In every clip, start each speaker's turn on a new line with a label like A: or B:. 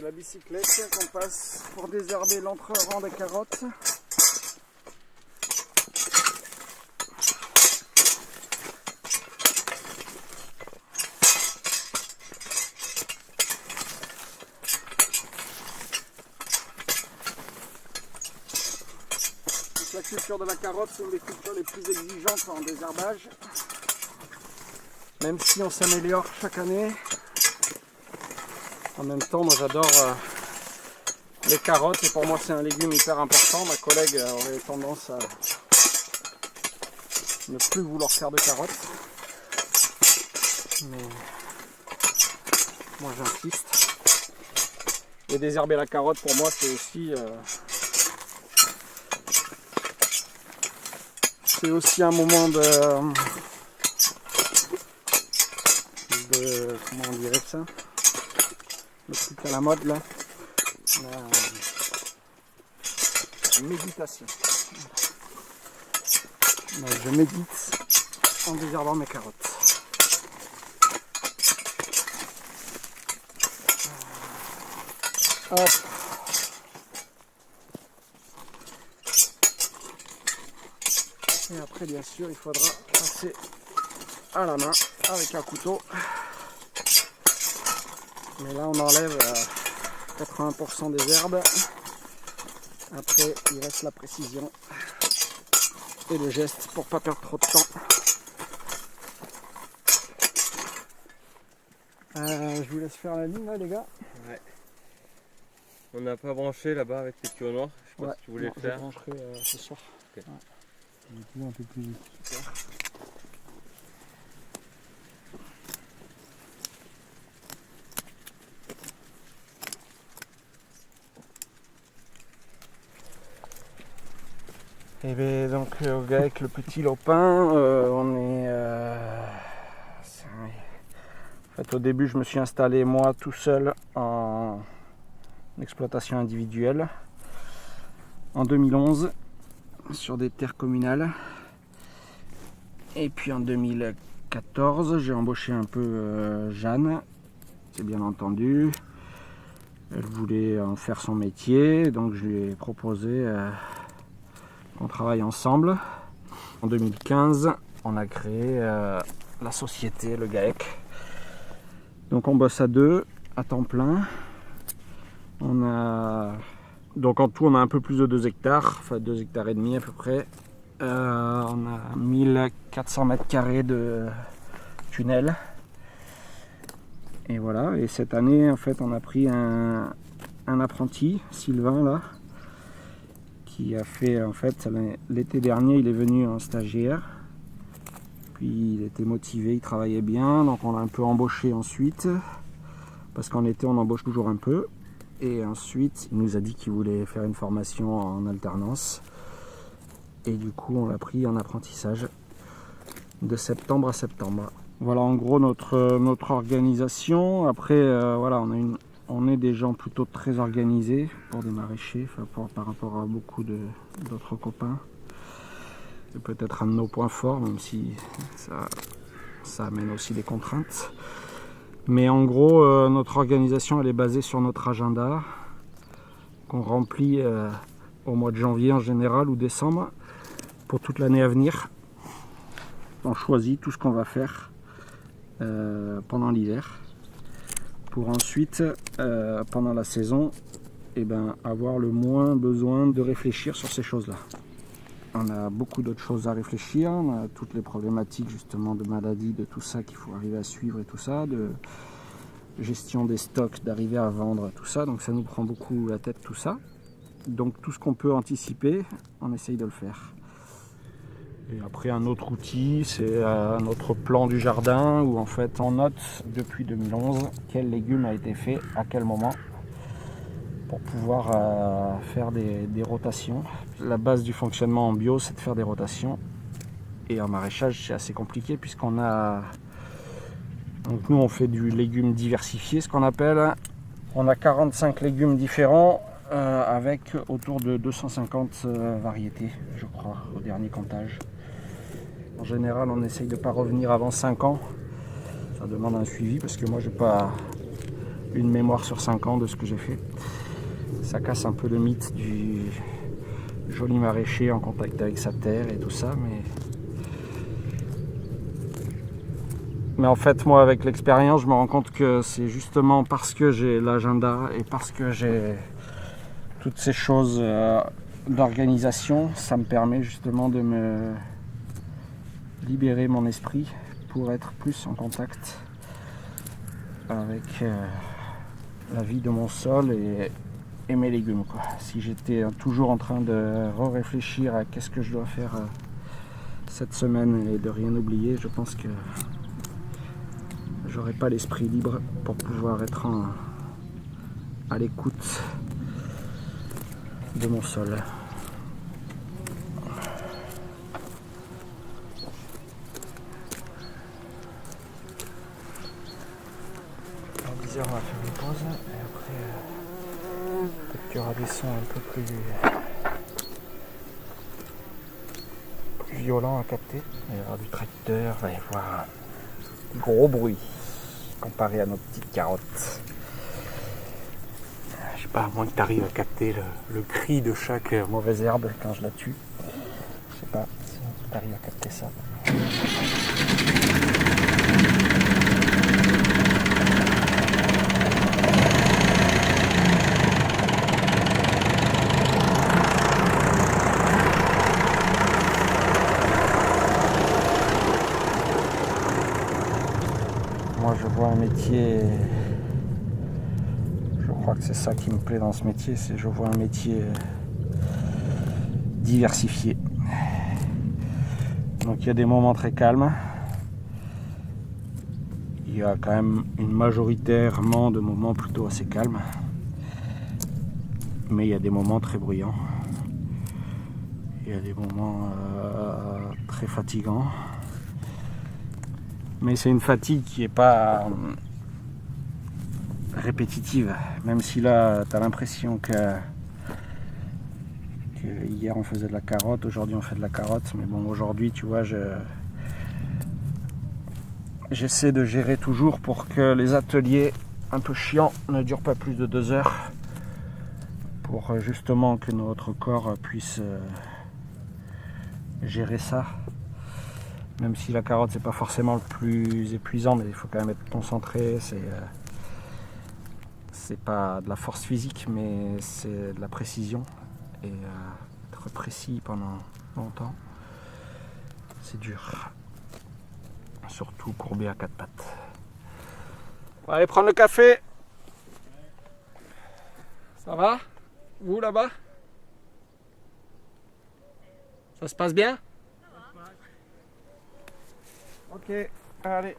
A: la bicyclette qu'on passe pour désherber l'entre-rang des carottes. Donc la culture de la carotte, c'est une des cultures les plus exigeantes en désherbage. Même si on s'améliore chaque année. En même temps, moi j'adore les carottes et pour moi c'est un légume hyper important. Ma collègue aurait tendance à ne plus vouloir faire de carottes. Mais moi j'insiste. Et désherber la carotte pour moi c'est aussi un moment de comment on dirait ça, le truc à la mode là, la méditation. Donc, je médite en désherbant mes carottes. Hop. Et après bien sûr il faudra passer à la main avec un couteau. Mais là on enlève 80% des herbes. Après il reste la précision et le geste pour pas perdre trop de temps. Je vous laisse faire la ligne là les gars.
B: Ouais. On n'a pas branché là-bas avec les tuyaux noirs. Je sais pas si tu voulais le faire.
A: Je brancherai ce soir.
B: Okay.
A: Ouais. Du coup un peu plus vite. Super. Et bien donc avec le petit lopin, on est... En fait au début je me suis installé moi tout seul en exploitation individuelle en 2011 sur des terres communales. Et puis en 2014 j'ai embauché un peu Jeanne, c'est bien entendu. Elle voulait en faire son métier, donc je lui ai proposé... on travaille ensemble. En 2015, on a créé la société, le GAEC. Donc on bosse à deux, à temps plein. Donc en tout, on a un peu plus de 2 hectares, enfin 2 hectares et demi à peu près. On a 1400 mètres carrés de tunnels. Et voilà, et cette année, en fait, on a pris un apprenti, Sylvain, là, qui a fait, en fait, l'été dernier, il est venu en stagiaire. Puis il était motivé, il travaillait bien, donc on l'a un peu embauché ensuite. Parce qu'en été, on embauche toujours un peu. Et ensuite, il nous a dit qu'il voulait faire une formation en alternance. Et du coup, on l'a pris en apprentissage de septembre à septembre. Voilà en gros notre organisation. Après, voilà, on est des gens plutôt très organisés pour des maraîchers, par rapport à beaucoup d'autres copains. C'est peut-être un de nos points forts, même si ça amène aussi des contraintes. Mais en gros, notre organisation elle est basée sur notre agenda qu'on remplit au mois de janvier en général ou décembre pour toute l'année à venir. On choisit tout ce qu'on va faire pendant l'hiver pour ensuite, pendant la saison, avoir le moins besoin de réfléchir sur ces choses-là. On a beaucoup d'autres choses à réfléchir, on a toutes les problématiques justement de maladies, de tout ça qu'il faut arriver à suivre et tout ça, de gestion des stocks, d'arriver à vendre, tout ça, donc ça nous prend beaucoup la tête tout ça. Donc tout ce qu'on peut anticiper, on essaye de le faire. Et après un autre outil, c'est notre plan du jardin où en fait on note depuis 2011 quel légume a été fait à quel moment pour pouvoir faire des rotations. La base du fonctionnement en bio, c'est de faire des rotations. Et en maraîchage, c'est assez compliqué puisqu'on a... Donc nous, on fait du légume diversifié, ce qu'on appelle. On a 45 légumes différents avec autour de 250 variétés, je crois, au dernier comptage. En général, on essaye de ne pas revenir avant 5 ans. Ça demande un suivi parce que moi, j'ai pas une mémoire sur 5 ans de ce que j'ai fait. Ça casse un peu le mythe du joli maraîcher en contact avec sa terre et tout ça, mais en fait, moi, avec l'expérience, je me rends compte que c'est justement parce que j'ai l'agenda et parce que j'ai toutes ces choses d'organisation, ça me permet justement de me libérer mon esprit pour être plus en contact avec la vie de mon sol et mes légumes, quoi. Si j'étais toujours en train de réfléchir à qu'est-ce que je dois faire cette semaine et de rien oublier, je pense que j'aurais pas l'esprit libre pour pouvoir être à l'écoute de mon sol. À 10h on va faire une pause et après peut-être qu'il y aura des sons un peu plus violents à capter. Il va y avoir du tracteur, il va y avoir du gros bruit comparé à nos petites carottes. Je sais pas, à moins que tu arrives à capter le cri de chaque mauvaise herbe quand je la tue. Je sais pas si tu arrives à capter ça. Moi je vois un métier, je crois que c'est ça qui me plaît dans ce métier, c'est je vois un métier diversifié. Donc il y a des moments très calmes, il y a quand même une majoritairement de moments plutôt assez calmes, mais il y a des moments très bruyants, il y a des moments très fatigants. Mais c'est une fatigue qui n'est pas répétitive, même si là tu as l'impression que hier on faisait de la carotte, aujourd'hui on fait de la carotte, mais bon, aujourd'hui tu vois, j'essaie de gérer toujours pour que les ateliers un peu chiants ne durent pas plus de 2 heures, pour justement que notre corps puisse gérer ça. Même si la carotte c'est pas forcément le plus épuisant, mais il faut quand même être concentré, c'est pas de la force physique, mais c'est de la précision, et être précis pendant longtemps, c'est dur, surtout courbé à 4 pattes. On va aller prendre le café. Ça va? Vous là-bas? Ça se passe bien? Ok, allez.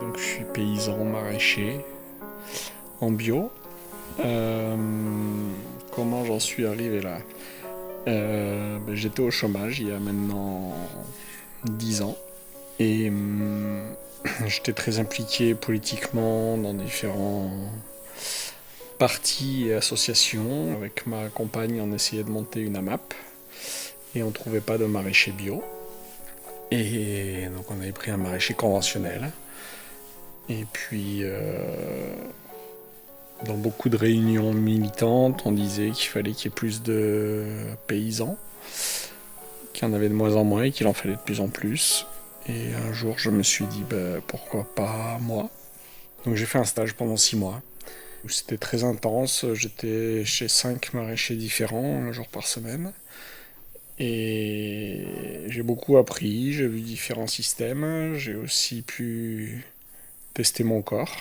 C: Donc je suis paysan maraîcher en bio. Comment j'en suis arrivé là? J'étais au chômage il y a maintenant 10 ans et j'étais très impliqué politiquement dans différents partis et associations. Avec ma compagne on essayait de monter une AMAP et on trouvait pas de maraîcher bio. Et donc on avait pris un maraîcher conventionnel. Et puis, dans beaucoup de réunions militantes, on disait qu'il fallait qu'il y ait plus de paysans, qu'il y en avait de moins en moins et qu'il en fallait de plus en plus. Et un jour, je me suis dit, pourquoi pas moi? Donc j'ai fait un stage pendant 6 mois. C'était très intense, j'étais chez 5 maraîchers différents, un jour par semaine. Et j'ai beaucoup appris, j'ai vu différents systèmes, j'ai aussi pu tester mon corps.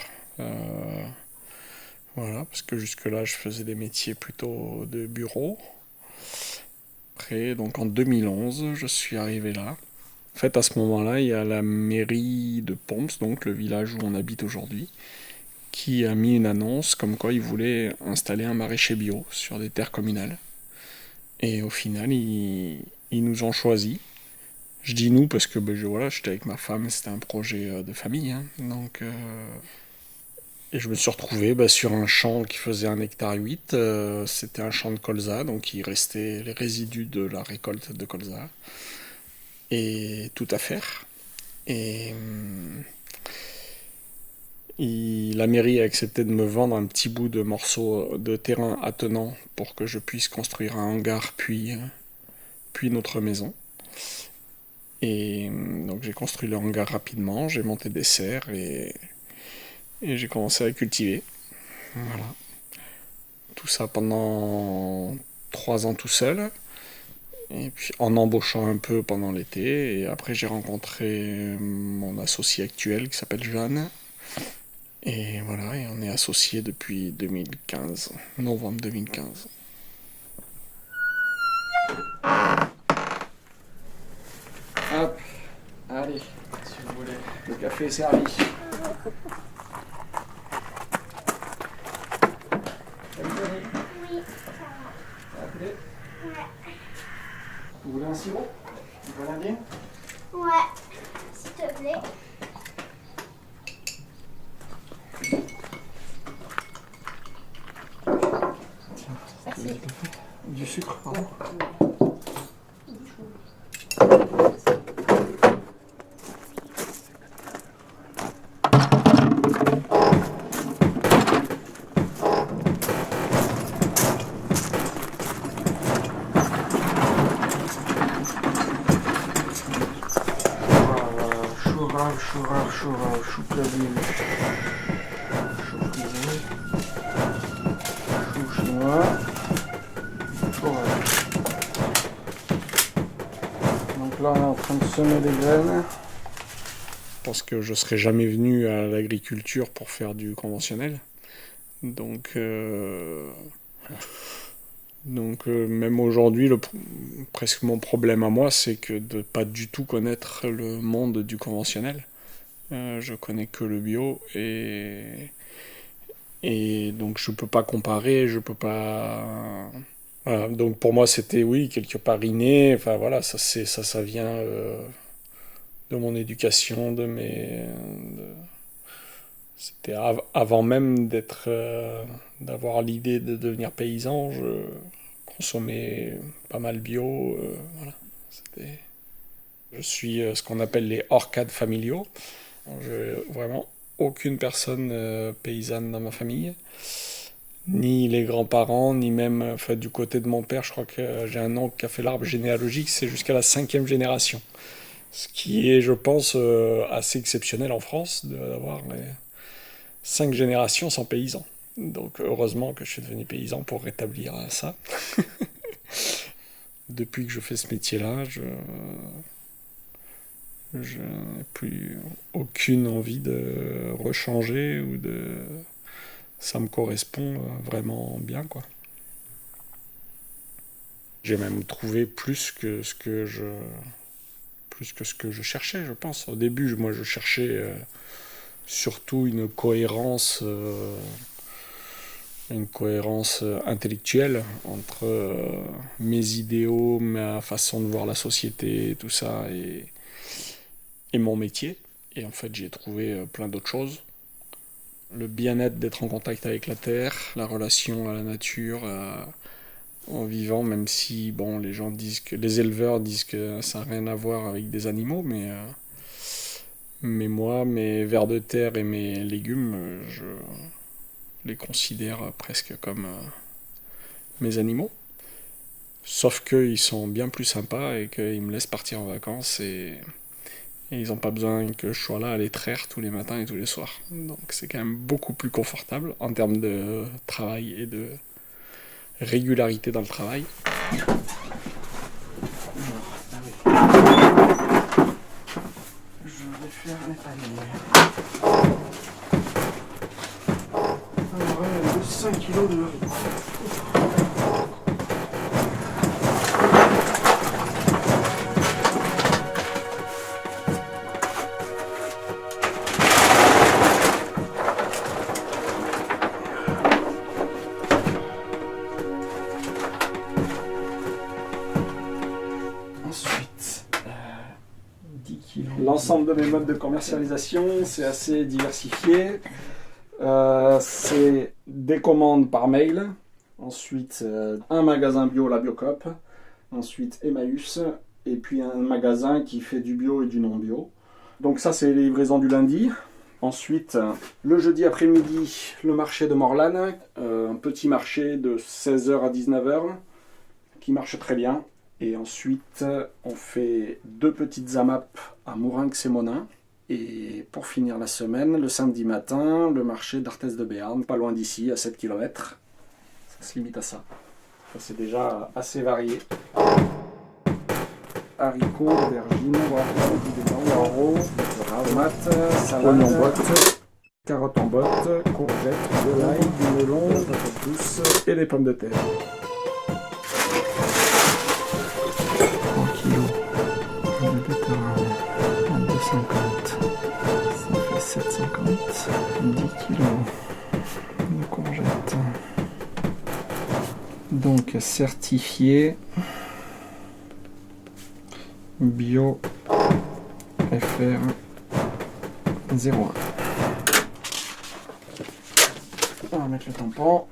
C: Voilà, parce que jusque-là, je faisais des métiers plutôt de bureau. Après, donc en 2011, je suis arrivé là. En fait, à ce moment-là, il y a la mairie de Pomps, donc le village où on habite aujourd'hui, qui a mis une annonce comme quoi il voulait installer un maraîcher bio sur des terres communales. Et au final, ils nous ont choisis. Je dis nous parce que voilà, j'étais avec ma femme, c'était un projet de famille. Hein. Donc, et je me suis retrouvé sur un champ qui faisait 1,8 hectare. C'était un champ de colza, donc il restait les résidus de la récolte de colza. Et tout à faire. Et la mairie a accepté de me vendre un petit bout de morceau de terrain attenant pour que je puisse construire un hangar puis notre maison. Et donc j'ai construit le hangar rapidement, j'ai monté des serres et j'ai commencé à cultiver. Voilà. Tout ça pendant 3 ans tout seul. Et puis en embauchant un peu pendant l'été. Et après j'ai rencontré mon associé actuel qui s'appelle Jeanne. Et voilà, et on est associés depuis 2015, novembre 2015.
A: Hop, allez, si vous voulez, le café est servi.
D: Oui.
A: Appelez.
D: Ouais.
A: Vous voulez un sirop? Vous voulez un bien?
D: Ouais. S'il te plaît. Merci.
A: Du sucre, pardon. Chou kabyle, chou frisé, chou chinois, chou rave. Donc là on est en train de semer des graines.
C: Je pense que je serais jamais venu à l'agriculture pour faire du conventionnel. Donc même aujourd'hui, presque mon problème à moi, c'est que de pas du tout connaître le monde du conventionnel. Je connais que le bio et donc je peux pas comparer, je peux pas. Voilà, donc pour moi c'était oui quelque part inné. Enfin voilà, ça vient de mon éducation, c'était avant même d'avoir l'idée de devenir paysan. Je consommais pas mal bio. Voilà, je suis ce qu'on appelle les hors-cadres familiaux. Vraiment aucune personne paysanne dans ma famille, ni les grands-parents, ni même du côté de mon père. Je crois que j'ai un oncle qui a fait l'arbre généalogique, c'est jusqu'à la 5e génération. Ce qui est, je pense, assez exceptionnel en France, d'avoir 5 générations sans paysans. Donc heureusement que je suis devenu paysan pour rétablir ça. Depuis que je fais ce métier-là, je n'ai plus aucune envie de rechanger ou de. Ça me correspond vraiment bien, quoi. J'ai même trouvé plus que ce que je cherchais, je pense. Au début, moi, je cherchais surtout une cohérence intellectuelle entre mes idéaux, ma façon de voir la société, tout ça, et mon métier. Et en fait, j'y ai trouvé plein d'autres choses. Le bien-être d'être en contact avec la terre, la relation à la nature, en vivant, même si les gens disent que les éleveurs disent que ça n'a rien à voir avec des animaux, mais moi, mes vers de terre et mes légumes, je les considère presque comme mes animaux. Sauf qu'ils sont bien plus sympas et qu'ils me laissent partir en vacances et ils n'ont pas besoin que je sois là à les traire tous les matins et tous les soirs. Donc c'est quand même beaucoup plus confortable en termes de travail et de régularité dans le travail.
A: Je vais faire les paniers. Alors, il y a 5 kg de haricots.
C: L'ensemble de mes modes de commercialisation, c'est assez diversifié. C'est des commandes par mail, ensuite un magasin bio, la Biocop, ensuite Emmaüs, et puis un magasin qui fait du bio et du non bio. Donc ça, c'est les livraisons du lundi. Ensuite, le jeudi après-midi, le marché de Morlanes, un petit marché de 16h à 19h, qui marche très bien. Et ensuite, on fait 2 petites AMAP à Mourinx-et-Monin. Et pour finir la semaine, le samedi matin, le marché d'Arthez de Béarn, pas loin d'ici, à 7 km. Ça se limite à ça. Ça, c'est déjà assez varié. Haricots, aubergines, poireaux, tomates, salade, oignons en botte, carottes en botte, courgettes, de l'ail, du melon, patates douces et des pommes de terre. 3 kilos de betterave à 2,50, ça fait 7,50, 10 kilos de courgettes. Donc certifié bio FR 01. On va mettre le tampon.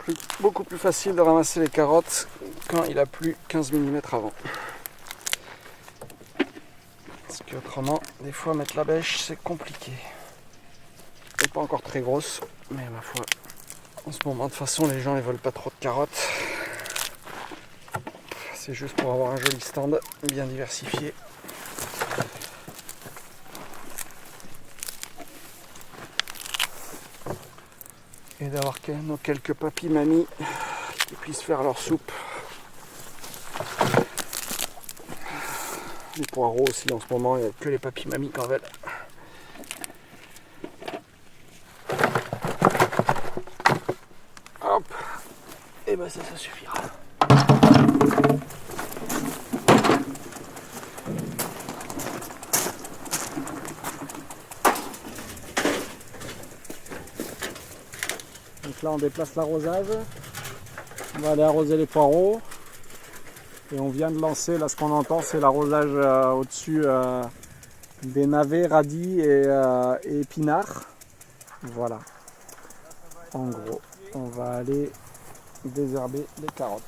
C: C'est beaucoup plus facile de ramasser les carottes quand il a plu 15 mm avant. Parce qu'autrement, des fois mettre la bêche c'est compliqué. Elle n'est pas encore très grosse, mais ma foi, en ce moment de toute façon les gens ne veulent pas trop de carottes. C'est juste pour avoir un joli stand bien diversifié. Et d'avoir nos quelques papis mamies qui puissent faire leur soupe. Les poireaux aussi en ce moment, il n'y a que les papis mamies qui en veulent. Hop, et ben ça suffira. Donc là on déplace l'arrosage, on va aller arroser les poireaux et on vient de lancer, là ce qu'on entend c'est l'arrosage au-dessus des navets, radis et épinards. Voilà, en gros on va aller désherber les carottes.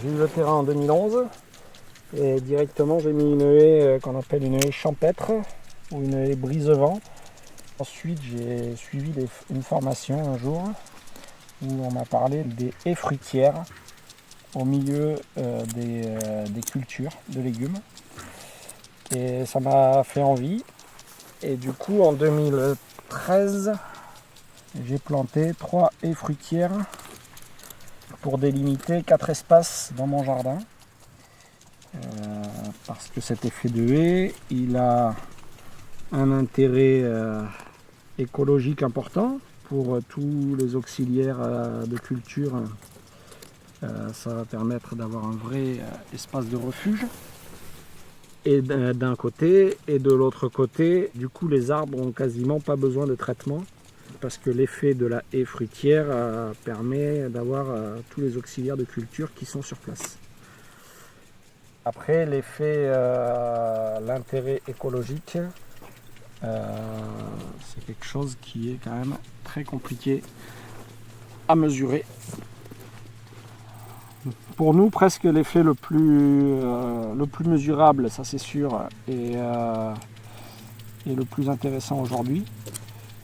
C: J'ai eu le terrain en 2011. Et directement j'ai mis une haie qu'on appelle une haie champêtre ou une haie brise-vent. Ensuite j'ai suivi une formation un jour où on m'a parlé des haies fruitières au milieu des cultures de légumes. Et ça m'a fait envie. Et du coup en 2013 j'ai planté 3 haies fruitières pour délimiter 4 espaces dans mon jardin. Parce que cet effet de haie, il a un intérêt écologique important pour tous les auxiliaires de culture. Ça va permettre d'avoir un vrai espace de refuge. Et d'un côté, et de l'autre côté, du coup les arbres n'ont quasiment pas besoin de traitement parce que l'effet de la haie fruitière permet d'avoir tous les auxiliaires de culture qui sont sur place. Après, l'effet, l'intérêt écologique, c'est quelque chose qui est quand même très compliqué à mesurer. Pour nous, presque l'effet le plus mesurable, ça c'est sûr, et le plus intéressant aujourd'hui,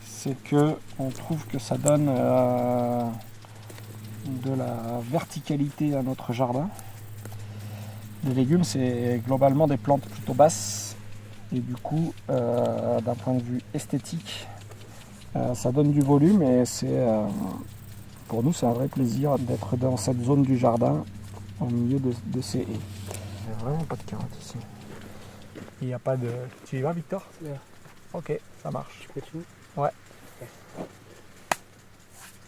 C: c'est qu'on trouve que ça donne de la verticalité à notre jardin. Les légumes, c'est globalement des plantes plutôt basses et du coup, d'un point de vue esthétique, ça donne du volume et pour nous, c'est un vrai plaisir d'être dans cette zone du jardin au milieu de ces haies. Il n'y a vraiment pas de carottes ici. Il n'y a pas de... Tu y vas, Victor? Ok, ça marche.
B: Tu continues?
C: Ouais.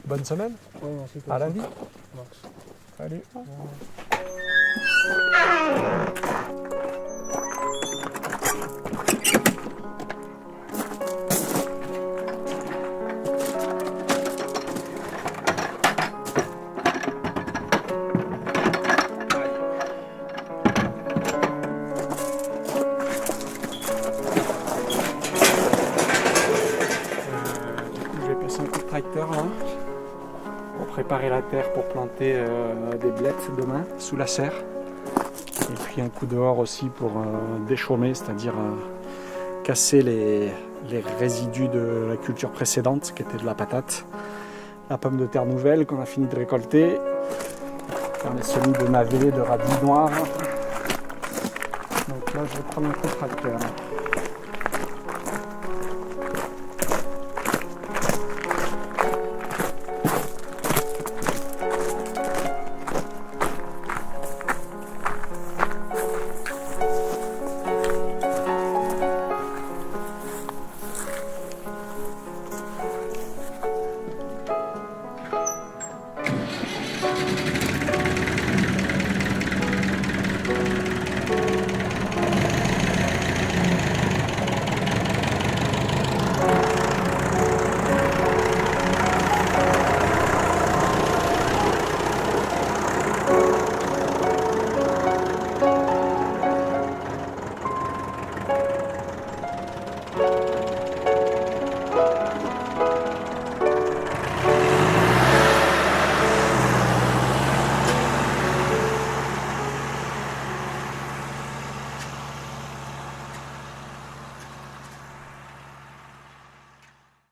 C: Bonne semaine.
B: Ouais, merci.
C: À lundi.
B: Marche.
C: Salut. Je vais passer un coup de tracteur là pour préparer la terre pour planter des blettes demain sous la serre. Et puis un coup dehors aussi pour déchaumer, c'est-à-dire casser les résidus de la culture précédente qui était de la patate. La pomme de terre nouvelle qu'on a fini de récolter. Faire les semis de navets, de radis noirs. Donc là je vais prendre un coup de tracteur.